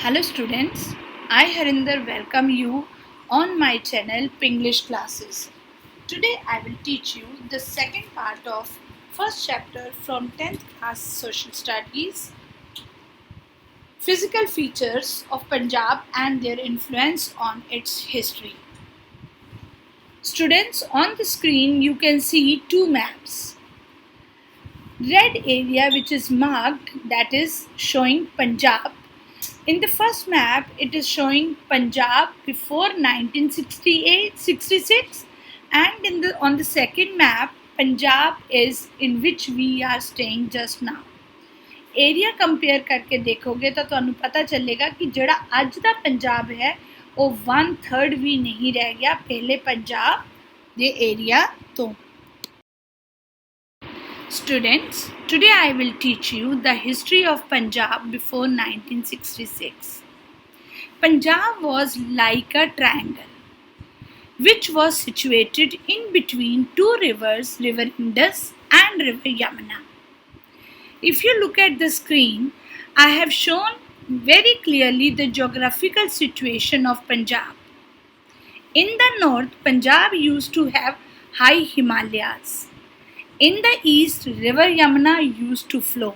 Hello students, I Harinder welcome you on my channel Pinglish classes. Today I will teach you the second part of first chapter from 10th class social studies, physical features of Punjab and their influence on its history. Students, on the screen you can see two maps. Red area which is marked, that is showing Punjab. In the first map, it is showing Punjab before 1968-66, and on the second map, Punjab is in which we are staying just now. Area compare करके देखोगे तो ਤੁਹਾਨੂੰ पता चलेगा कि ਜਿਹੜਾ ਅੱਜ ਦਾ ਪੰਜਾਬ है वो 1/3 भी नहीं रह गया पहले पंजाब ਦੇ ਏਰੀਆ ਤੋਂ. Students, today I will teach you the history of Punjab before 1966. Punjab was like a triangle, which was situated in between two rivers, River Indus and River Yamuna. If you look at the screen, I have shown very clearly the geographical situation of Punjab. In the north, Punjab used to have high Himalayas. In the east, River Yamuna used to flow.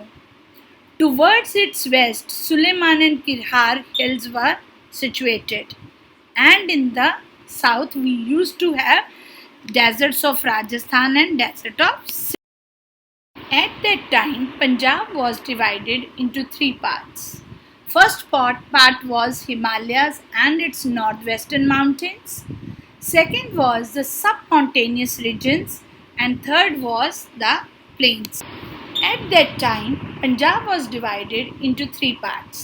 Towards its west, Suleiman and Kirhar hills were situated. And in the south, we used to have deserts of Rajasthan and desert of Sindh. At that time, Punjab was divided into three parts. First part was Himalayas and its northwestern mountains. Second was the submountaneous regions. And third was the plains. At that time, Punjab was divided into three parts.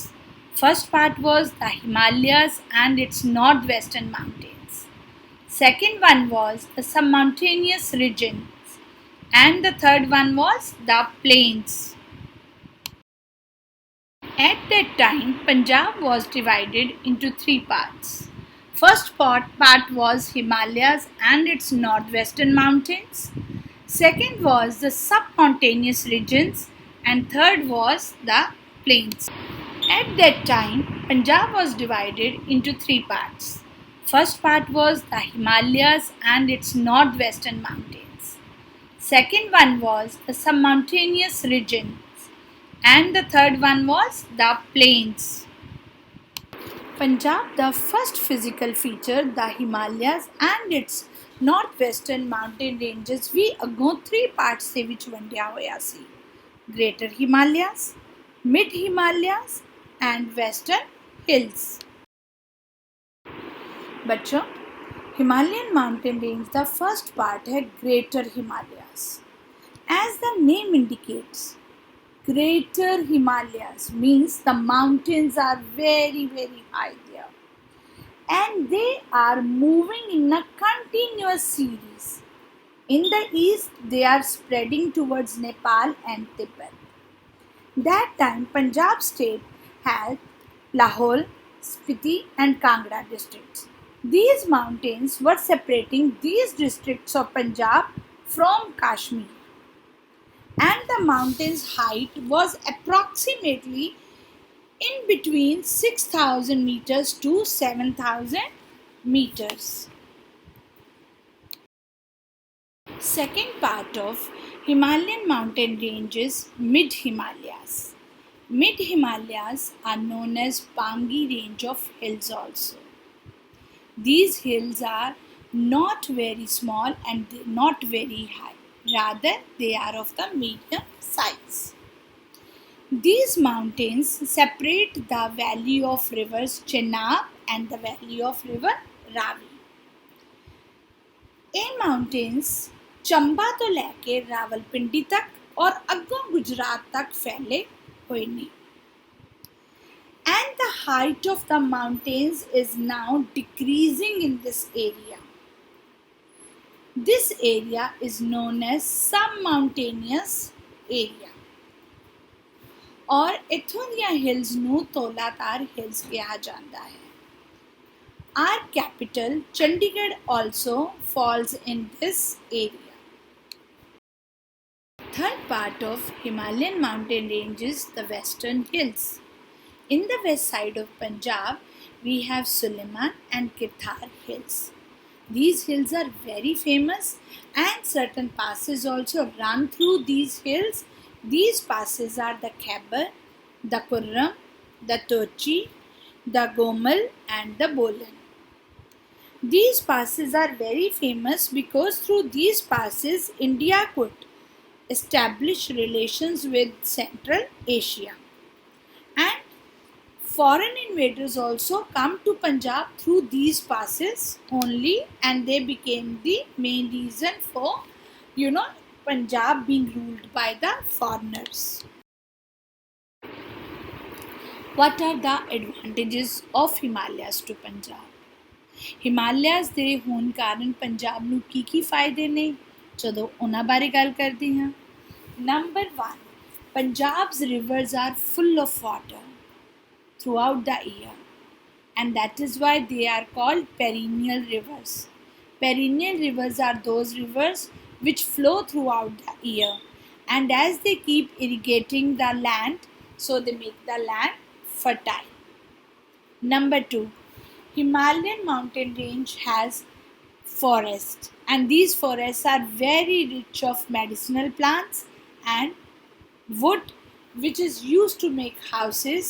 First part was the Himalayas and its northwestern mountains. Second one was the submountaneous regions. And the third one was the plains. At that time, Punjab was divided into three parts. First part was Himalayas and its northwestern mountains. Second was the submountaneous regions, and third was the plains. At that time, Punjab was divided into three parts. First part was the Himalayas and its northwestern mountains. Second one was the submountaneous regions, and the third one was the plains. Punjab, the first physical feature, the Himalayas and its northwestern mountain ranges ਵੀ ਅੱਗੋਂ 3 parts ਦੇ ਵਿੱਚ ਵੰਡਿਆ ਹੋਇਆ ਸੀ. Greater Himalayas, Mid Himalayas and Western Hills. बच्चों, Himalayan mountain range the first part है Greater Himalayas. As the name indicates, Greater Himalayas means the mountains are very high there, and they are moving in a continuous series. In the east, they are spreading towards Nepal and Tibet. That time, Punjab state had Lahore, Spiti and Kangra districts. These mountains were separating these districts of Punjab from Kashmir. And the mountain's height was approximately in between 6,000 meters to 7,000 meters. Second part of Himalayan mountain range is Mid Himalayas. Mid Himalayas are known as Pangi range of hills also. These hills are not very small and not very high. Rather, they are of the medium size. These mountains separate the valley of rivers Chenab and the valley of river Ravi. In mountains, Chamba तो लेके रावलपिंडी तक और अग्गों गुजरात तक फैले हुए ने. And the height of the mountains is now decreasing in this area. This area is known as submountaneous area. और इत्थों ਦੀਆਂ hills ਨੂੰ ਤੋਲਾਤਾਰ hills ਕਿਹਾ ਜਾਂਦਾ ਹੈ. Our capital Chandigarh also falls in this area. Third part of Himalayan mountain range is the Western Hills. In the west side of Punjab, we have Suleiman and Kirthar hills. These hills are very famous and certain passes also run through these hills. These passes are the Khyber, the Kurram, the Tochi, the Gomal and the Bolan. These passes are very famous because through these passes India could establish relations with Central Asia. And foreign invaders also come to Punjab through these passes only, and they became the main reason for Punjab being ruled by the foreigners. What are the advantages of Himalayas to Punjab? Himalayas ਦੇ ਹੋਣ ਕਾਰਨ ਪੰਜਾਬ ਨੂੰ ਕੀ ਫਾਇਦੇ ਨੇ ਜਦੋਂ ਉਹਨਾਂ ਬਾਰੇ ਗੱਲ ਕਰਦੇ ਹਾਂ। Number 1, Punjab's rivers are full of water throughout the year, and that is why they are called perennial rivers. Perennial rivers are those rivers which flow throughout the year, and as they keep irrigating the land, so they make the land fertile. Number 2, Himalayan mountain range has forests, and these forests are very rich of medicinal plants and wood, which is used to make houses,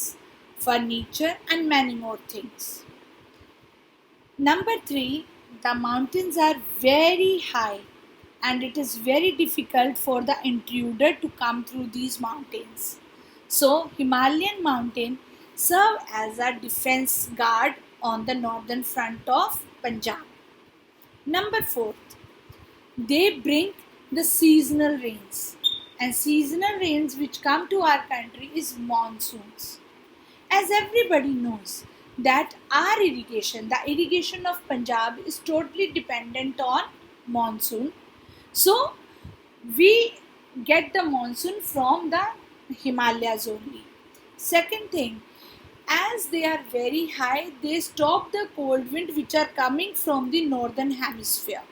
furniture and many more things. Number 3, the mountains are very high and it is very difficult for the intruder to come through these mountains. So Himalayan mountain serve as a defense guard on the northern front of Punjab. Number 4, they bring the seasonal rains, and seasonal rains which come to our country is monsoons. As everybody knows that our irrigation, the irrigation of Punjab is totally dependent on monsoon. So we get the monsoon from the Himalayas only. Second thing, as they are very high, they stop the cold wind which are coming from the northern hemisphere.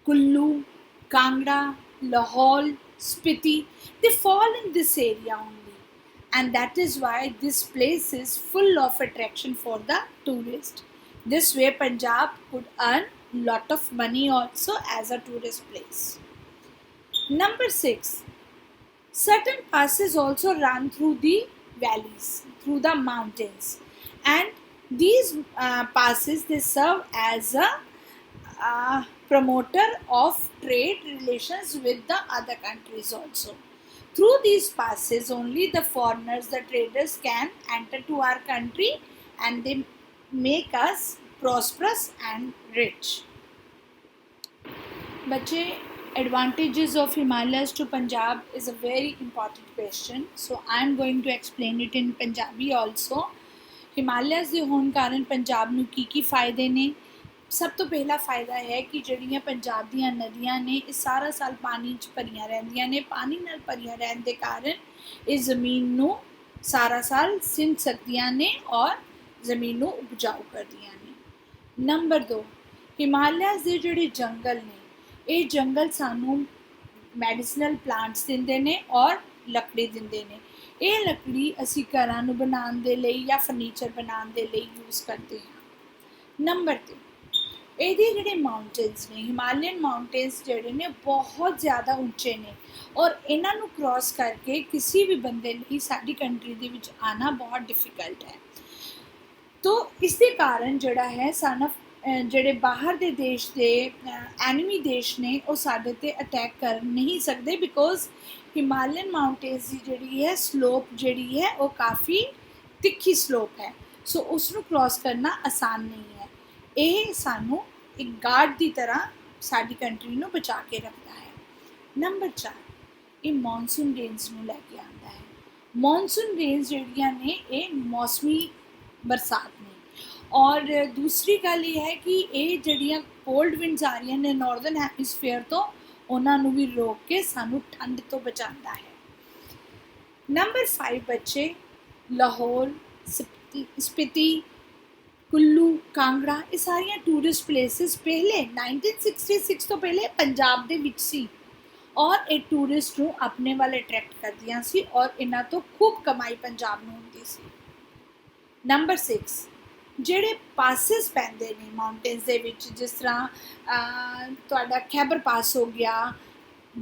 Kullu, Kangra, Lahaul, Spiti, they fall in this area only, and that is why this place is full of attraction for the tourist. This way Punjab could earn lot of money also as a tourist place. Number 6, certain passes also run through the valleys, through the mountains, and these passes, they serve as a promoter of trade relations with the other countries also. Through these passes only the foreigners, the traders can enter to our country and they make us prosperous and rich. Bache, advantages of Himalayas to Punjab is a very important question, so I am going to explain it in Punjabi also. Himalayas ਦੇ ਹੋਣ ਕਾਰਨ ਪੰਜਾਬ ਨੂੰ ਕੀ ਫਾਇਦੇ ਨੇ? ਸਭ ਤੋਂ ਪਹਿਲਾ ਫਾਇਦਾ ਹੈ ਕਿ ਜਿਹੜੀਆਂ ਪੰਜਾਬ ਦੀਆਂ ਨਦੀਆਂ ਨੇ ਇਹ ਸਾਰਾ ਸਾਲ ਪਾਣੀ 'ਚ ਭਰੀਆਂ ਰਹਿੰਦੀਆਂ ਨੇ। ਪਾਣੀ ਨਾਲ ਭਰੀਆਂ ਰਹਿਣ ਦੇ ਕਾਰਨ ਇਹ ਜ਼ਮੀਨ ਨੂੰ ਸਾਰਾ ਸਾਲ ਸਿੰਚ ਸਕਦੀਆਂ ਨੇ ਔਰ ਜ਼ਮੀਨ ਨੂੰ ਉਪਜਾਊ ਕਰਦੀਆਂ ਨੇ। ਨੰਬਰ 2, ਹਿਮਾਲਿਆਸ ਦੇ ਜਿਹੜੇ ਜੰਗਲ ਨੇ ਇਹ ਜੰਗਲ ਸਾਨੂੰ ਮੈਡੀਸਨਲ ਪਲਾਂਟਸ ਦਿੰਦੇ ਨੇ ਔਰ ਲੱਕੜੀ ਦਿੰਦੇ ਨੇ। ਇਹ ਲੱਕੜੀ ਅਸੀਂ ਘਰਾਂ ਨੂੰ ਬਣਾਉਣ ਦੇ ਲਈ ਜਾਂ ਫਰਨੀਚਰ ਬਣਾਉਣ ਦੇ ਲਈ ਯੂਜ਼ ਕਰਦੇ ਹਾਂ। ਨੰਬਰ 3, ਇਹਦੇ ਜਿਹੜੇ ਮਾਊਂਟੇਨਸ ਨੇ, ਹਿਮਾਲयन ਮਾਊਂਟੇਨਸ ਜਿਹੜੇ ਨੇ ਬਹੁਤ ਜ਼ਿਆਦਾ ਉੱਚੇ ਨੇ ਔਰ ਇਹਨਾਂ ਨੂੰ ਕ੍ਰੋਸ ਕਰਕੇ ਕਿਸੇ ਵੀ ਬੰਦੇ ਲਈ ਸਾਡੀ ਕੰਟਰੀ ਦੇ ਵਿੱਚ ਆਉਣਾ ਬਹੁਤ ਡਿਫਿਕਲਟ ਹੈ। ਤੋ ਇਸ ਦੇ ਕਾਰਨ ਜਿਹੜਾ ਹੈ ਸਾਨੂੰ ਜਿਹੜੇ ਬਾਹਰ ਦੇ ਦੇਸ਼ ਦੇ ਐਨਮੀ ਦੇਸ਼ ਨੇ ਉਹ ਸਾਡੇ 'ਤੇ ਅਟੈਕ ਕਰ ਨਹੀਂ ਸਕਦੇ, ਬਿਕੋਜ਼ ਹਿਮਾਲयन ਮਾਊਂਟੇਨਸ ਦੀ ਜਿਹੜੀ ਹੈ ਸਲੋਪ ਜਿਹੜੀ ਹੈ ਉਹ ਕਾਫੀ ਤਿੱਖੀ ਸਲੋਪ ਹੈ, ਸੋ ਉਸ ਨੂੰ ਕ੍ਰੋਸ ਕਰਨਾ ਆਸਾਨ ਨਹੀਂ ਹੈ। ਇਹ ਸਾਨੂੰ ਇੱਕ ਗਾਰਡ ਦੀ ਤਰ੍ਹਾਂ ਸਾਡੀ ਕੰਟਰੀ ਨੂੰ ਬਚਾ ਕੇ ਰੱਖਦਾ ਹੈ। ਨੰਬਰ 4, ਇਹ ਮੌਨਸੂਨ ਰੇਨਸ ਨੂੰ ਲੈ ਕੇ ਆਉਂਦਾ ਹੈ। ਮੌਨਸੂਨ ਰੇਨਸ ਜਿਹੜੀਆਂ ਨੇ ਇਹ ਮੌਸਮੀ ਬਰਸਾਤ ਨੇ ਔਰ ਦੂਸਰੀ ਗੱਲ ਇਹ ਹੈ ਕਿ ਇਹ ਜਿਹੜੀਆਂ ਕੋਲਡ ਵਿੰਡਸ ਆ ਰਹੀਆਂ ਨੇ ਨਾਰਦਰਨ ਹੈਮੀਸਫੇਅਰ ਤੋਂ ਉਹਨਾਂ ਨੂੰ ਵੀ ਰੋਕ ਕੇ ਸਾਨੂੰ ਠੰਡ ਤੋਂ ਬਚਾਉਂਦਾ ਹੈ। ਨੰਬਰ 5 ਬੱਚੇ, ਲਾਹੌਰ, ਸਪੀਤੀ, ਕੁੱਲੂ, ਕਾਂਗੜਾ ਇਹ ਸਾਰੀਆਂ ਟੂਰਿਸਟ ਪਲੇਸਿਸ ਪਹਿਲੇ 1966 ਤੋਂ ਪਹਿਲੇ ਪੰਜਾਬ ਦੇ ਵਿੱਚ ਸੀ ਔਰ ਇਹ ਟੂਰਿਸਟ ਨੂੰ ਆਪਣੇ ਵੱਲ ਅਟਰੈਕਟ ਕਰਦੀਆਂ ਸੀ ਔਰ ਇਹਨਾਂ ਤੋਂ ਖੂਬ ਕਮਾਈ ਪੰਜਾਬ ਨੂੰ ਹੁੰਦੀ ਸੀ। ਨੰਬਰ 6, ਜਿਹੜੇ ਪਾਸਿਸ ਪੈਂਦੇ ਨੇ ਮਾਊਂਟੇਨਸ ਦੇ ਵਿੱਚ, ਜਿਸ ਤਰ੍ਹਾਂ ਤੁਹਾਡਾ ਖੈਬਰ ਪਾਸ ਹੋ ਗਿਆ,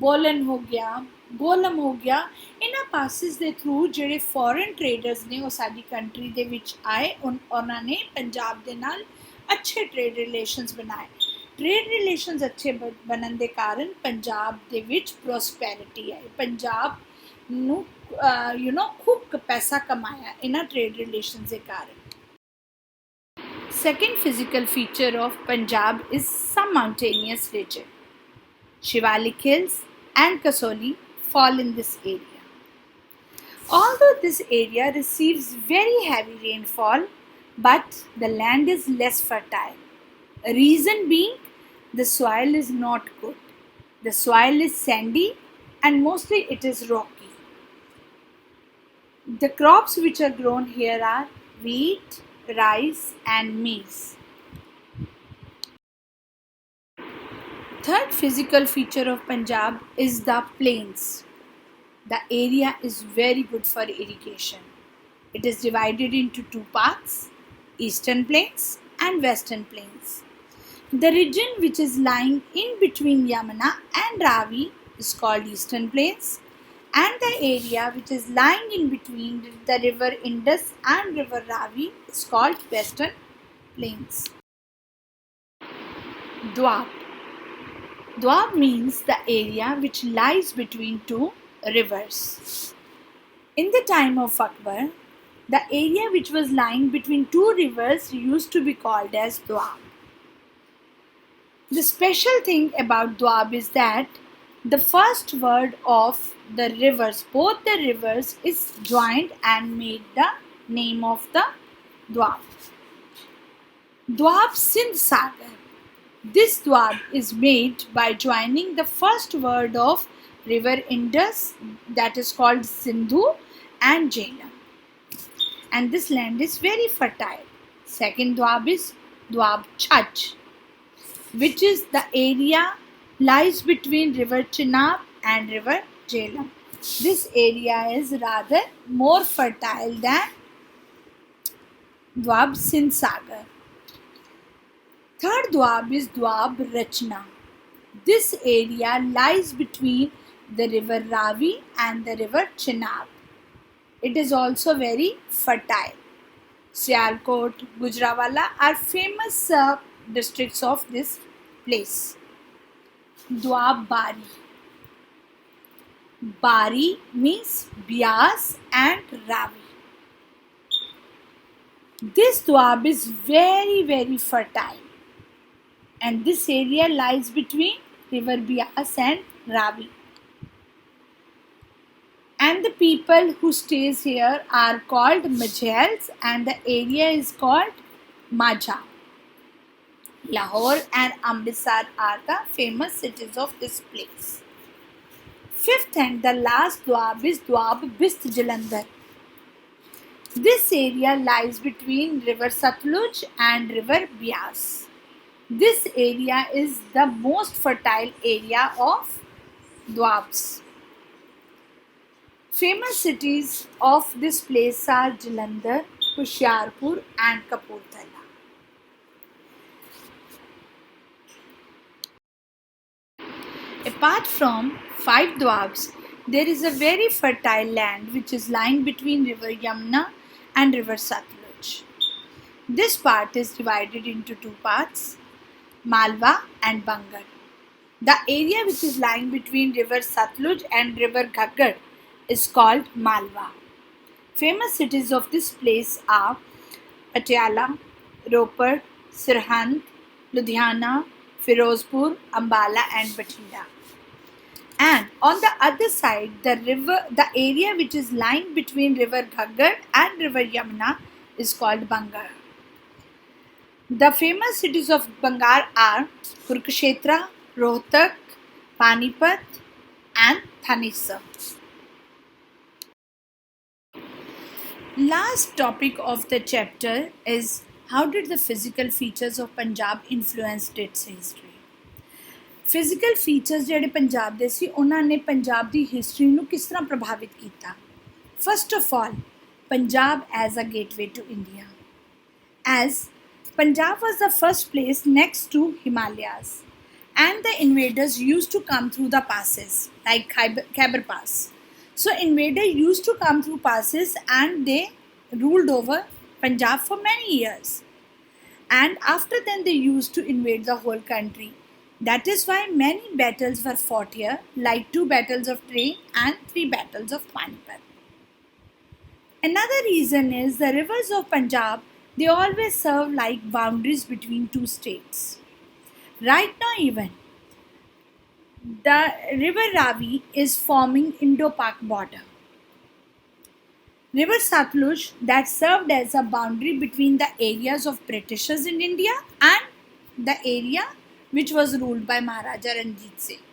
ਬੋਲਨ ਹੋ ਗਿਆ, ਗੋਲਮ ਹੋ ਗਿਆ, ਇਹਨਾਂ ਪਾਸਿਸ ਦੇ ਥਰੂ ਜਿਹੜੇ ਫੋਰਨ ਟ੍ਰੇਡਰਸ ਨੇ ਉਹ ਸਾਡੀ ਕੰਟਰੀ ਦੇ ਵਿੱਚ ਆਏ, ਉਹਨਾਂ ਨੇ ਪੰਜਾਬ ਦੇ ਨਾਲ ਅੱਛੇ ਟ੍ਰੇਡ ਰਿਲੇਸ਼ਨਸ ਬਣਾਏ। ਟ੍ਰੇਡ ਰਿਲੇਸ਼ਨਸ ਅੱਛੇ ਬਣਨ ਦੇ ਕਾਰਨ ਪੰਜਾਬ ਦੇ ਵਿੱਚ ਪ੍ਰੋਸਪੈਰਿਟੀ ਆਈ, ਪੰਜਾਬ ਨੂੰ ਖੂਬ ਪੈਸਾ ਕਮਾਇਆ ਇਹਨਾਂ ਟ੍ਰੇਡ ਰਿਲੇਸ਼ਨਸ ਦੇ ਕਾਰਨ। Second physical feature of Punjab is some mountainous region. Shivalik Hills and Kasoli fall in this area. Although this area receives very heavy rainfall, but the land is less fertile. Reason being, the soil is not good. The soil is sandy and mostly it is rocky. The crops which are grown here are wheat, rice and maize. Third physical feature of Punjab is the plains. The area is very good for irrigation. It is divided into two parts, Eastern Plains and Western Plains. The region which is lying in between Yamuna and Ravi is called Eastern Plains, and the area which is lying in between the river Indus and river Ravi is called Western Plains. Doab. Doab means the area which lies between two rivers. In the time of Akbar, the area which was lying between two rivers used to be called as Doab. The special thing about Doab is that the first word of the rivers, both the rivers, is joined and made the name of the Doab. Doab Sindh Sagar. This Doab is made by joining the first word of river Indus, that is called Sindhu, and Jhelum. And this land is very fertile. Second Doab is Doab Chhaj, which is the area lies between river Chenab and river Jhelum. This area is rather more fertile than Doab Sindh Sagar. Third Doab is Doab Rachna. This area lies between the river Ravi and the river Chenab. It is also very fertile. Sialkot, Gujranwala are famous districts of this place. Doab Bari. Bari means Bias and Ravi. This Doab is very, very fertile, and this area lies between river Bias and Ravi. And the people who stays here are called Majhels, and the area is called Majha. Lahore and Amritsar are the famous cities of this place. Fifth and the last Doab is Doab Bist Jalandhar. This area lies between river Satluj and river Bias. This area is the most fertile area of Doabs. Famous cities of this place are Jalandhar, Hoshiarpur and Kapurthala. Apart from 5 Doabs, there is a very fertile land which is lying between river Yamuna and river Satluj. This part is divided into two parts, Malwa and Bangar. The area which is lying between river Satluj and river Ghaggar is called Malwa. Famous cities of this place are Patiala, Ropar, Sirhind, Ludhiana, Firozpur, Ambala and Bathinda. And on the other side, the area which is lying between river Ghaggar and river Yamuna is called Bangar. The famous cities of Bangar are Kurukshetra, Rohtak, Panipat and Thanesar. Last topic of the chapter is how did the physical features of Punjab influence its history? Physical features ਜਿਹੜੇ ਪੰਜਾਬ ਦੇ ਸੀ ਉਹਨਾਂ ਨੇ ਪੰਜਾਬ ਦੀ history ਨੂੰ ਕਿਸ ਤਰ੍ਹਾਂ ਪ੍ਰਭਾਵਿਤ ਕੀਤਾ। First of all, Punjab as a gateway to India, as Punjab was the first place next to Himalayas, and the invaders used to come through the passes like Khyber Pass. So invaders used to come through passes and they ruled over Punjab for many years. And after then they used to invade the whole country. That is why many battles were fought here, like 2 battles of Train and 3 battles of Panipat. Another reason is the rivers of Punjab, they always serve like boundaries between 2 states. Right now even, the river Ravi is forming Indo-Pak border. River Satluj that served as a boundary between the areas of Britishers in India and the area which was ruled by Maharaja Ranjit Singh.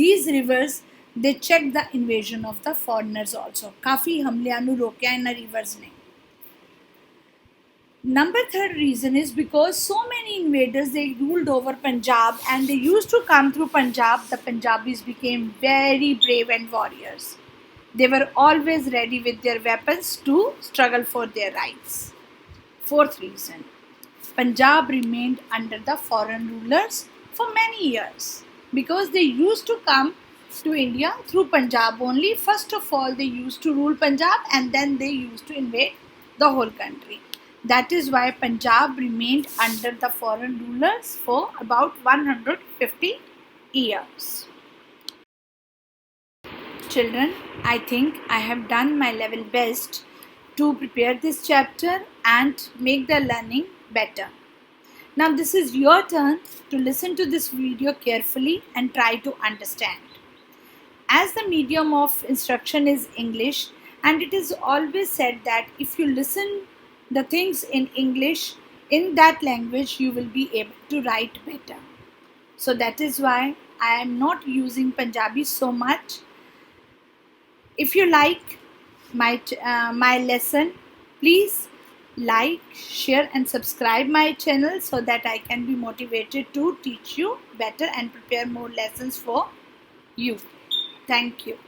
These rivers, they checked the invasion of the foreigners also. काफी हमलियां नु रोकिया इन rivers ने. Number 3rd reason is because so many invaders, they ruled over Punjab and they used to come through Punjab. The Punjabis became very brave and warriors. They were always ready with their weapons to struggle for their rights. 4th reason, Punjab remained under the foreign rulers for many years because they used to come to India through Punjab only. First of all, they used to rule Punjab and then they used to invade the whole country. That is why Punjab remained under the foreign rulers for about 150 years. Children, I think I have done my level best to prepare this chapter and make the learning better. Now this is your turn to listen to this video carefully and try to understand. As the medium of instruction is English, and it is always said that if you listen the things in English, in that language you will be able to write better. So that is why I am not using Punjabi so much. If you like my lesson, please like, share and subscribe my channel so that I can be motivated to teach you better and prepare more lessons for you. Thank you.